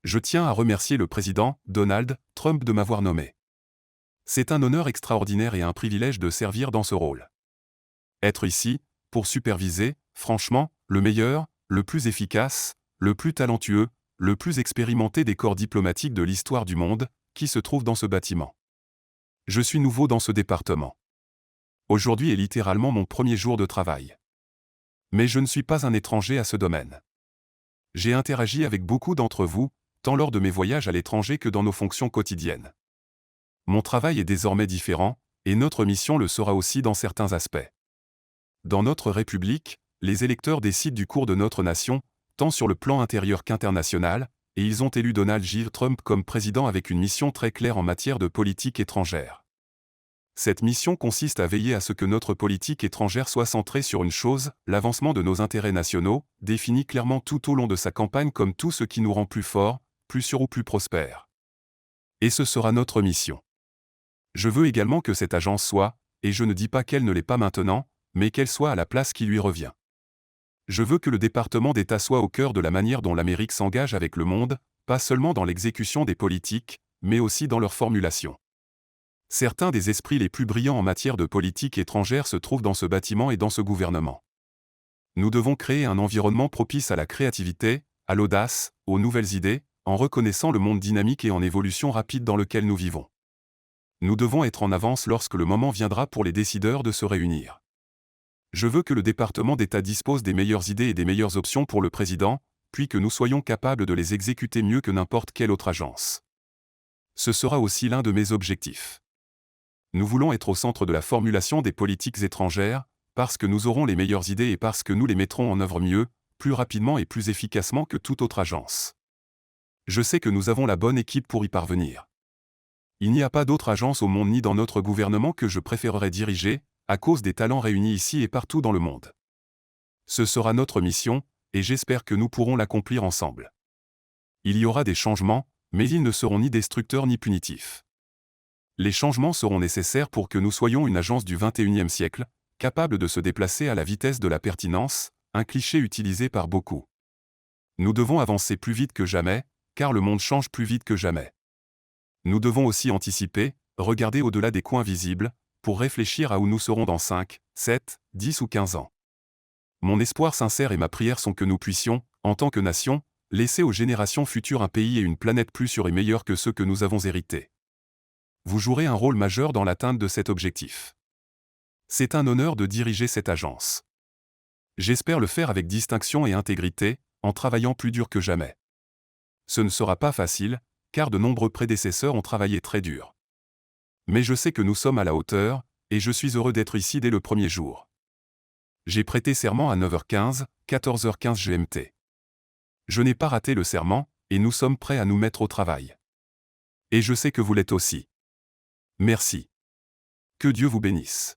Je tiens à remercier le président, Donald Trump, de m'avoir nommé. C'est un honneur extraordinaire et un privilège de servir dans ce rôle. Être ici, pour superviser, franchement, le meilleur, le plus efficace, le plus talentueux, le plus expérimenté des corps diplomatiques de l'histoire du monde, qui se trouve dans ce bâtiment. Je suis nouveau dans ce département. Aujourd'hui est littéralement mon premier jour de travail. Mais je ne suis pas un étranger à ce domaine. J'ai interagi avec beaucoup d'entre vous, tant lors de mes voyages à l'étranger que dans nos fonctions quotidiennes. Mon travail est désormais différent, et notre mission le sera aussi dans certains aspects. Dans notre République, les électeurs décident du cours de notre nation, tant sur le plan intérieur qu'international, et ils ont élu Donald J. Trump comme président avec une mission très claire en matière de politique étrangère. Cette mission consiste à veiller à ce que notre politique étrangère soit centrée sur une chose, l'avancement de nos intérêts nationaux, définis clairement tout au long de sa campagne comme tout ce qui nous rend plus forts, plus sûrs ou plus prospères. Et ce sera notre mission. Je veux également que cette agence soit, et je ne dis pas qu'elle ne l'est pas maintenant, mais qu'elle soit à la place qui lui revient. Je veux que le département d'État soit au cœur de la manière dont l'Amérique s'engage avec le monde, pas seulement dans l'exécution des politiques, mais aussi dans leur formulation. Certains des esprits les plus brillants en matière de politique étrangère se trouvent dans ce bâtiment et dans ce gouvernement. Nous devons créer un environnement propice à la créativité, à l'audace, aux nouvelles idées, en reconnaissant le monde dynamique et en évolution rapide dans lequel nous vivons. Nous devons être en avance lorsque le moment viendra pour les décideurs de se réunir. Je veux que le département d'État dispose des meilleures idées et des meilleures options pour le président, puis que nous soyons capables de les exécuter mieux que n'importe quelle autre agence. Ce sera aussi l'un de mes objectifs. Nous voulons être au centre de la formulation des politiques étrangères, parce que nous aurons les meilleures idées et parce que nous les mettrons en œuvre mieux, plus rapidement et plus efficacement que toute autre agence. Je sais que nous avons la bonne équipe pour y parvenir. Il n'y a pas d'autre agence au monde ni dans notre gouvernement que je préférerais diriger, à cause des talents réunis ici et partout dans le monde. Ce sera notre mission, et j'espère que nous pourrons l'accomplir ensemble. Il y aura des changements, mais ils ne seront ni destructeurs ni punitifs. Les changements seront nécessaires pour que nous soyons une agence du XXIe siècle, capable de se déplacer à la vitesse de la pertinence, un cliché utilisé par beaucoup. Nous devons avancer plus vite que jamais, car le monde change plus vite que jamais. Nous devons aussi anticiper, regarder au-delà des coins visibles, pour réfléchir à où nous serons dans 5, 7, 10 ou 15 ans. Mon espoir sincère et ma prière sont que nous puissions, en tant que nation, laisser aux générations futures un pays et une planète plus sûrs et meilleurs que ceux que nous avons hérités. Vous jouerez un rôle majeur dans l'atteinte de cet objectif. C'est un honneur de diriger cette agence. J'espère le faire avec distinction et intégrité, en travaillant plus dur que jamais. Ce ne sera pas facile, car de nombreux prédécesseurs ont travaillé très dur. Mais je sais que nous sommes à la hauteur, et je suis heureux d'être ici dès le premier jour. J'ai prêté serment à 9h15, 14h15 GMT. Je n'ai pas raté le serment, et nous sommes prêts à nous mettre au travail. Et je sais que vous l'êtes aussi. Merci. Que Dieu vous bénisse.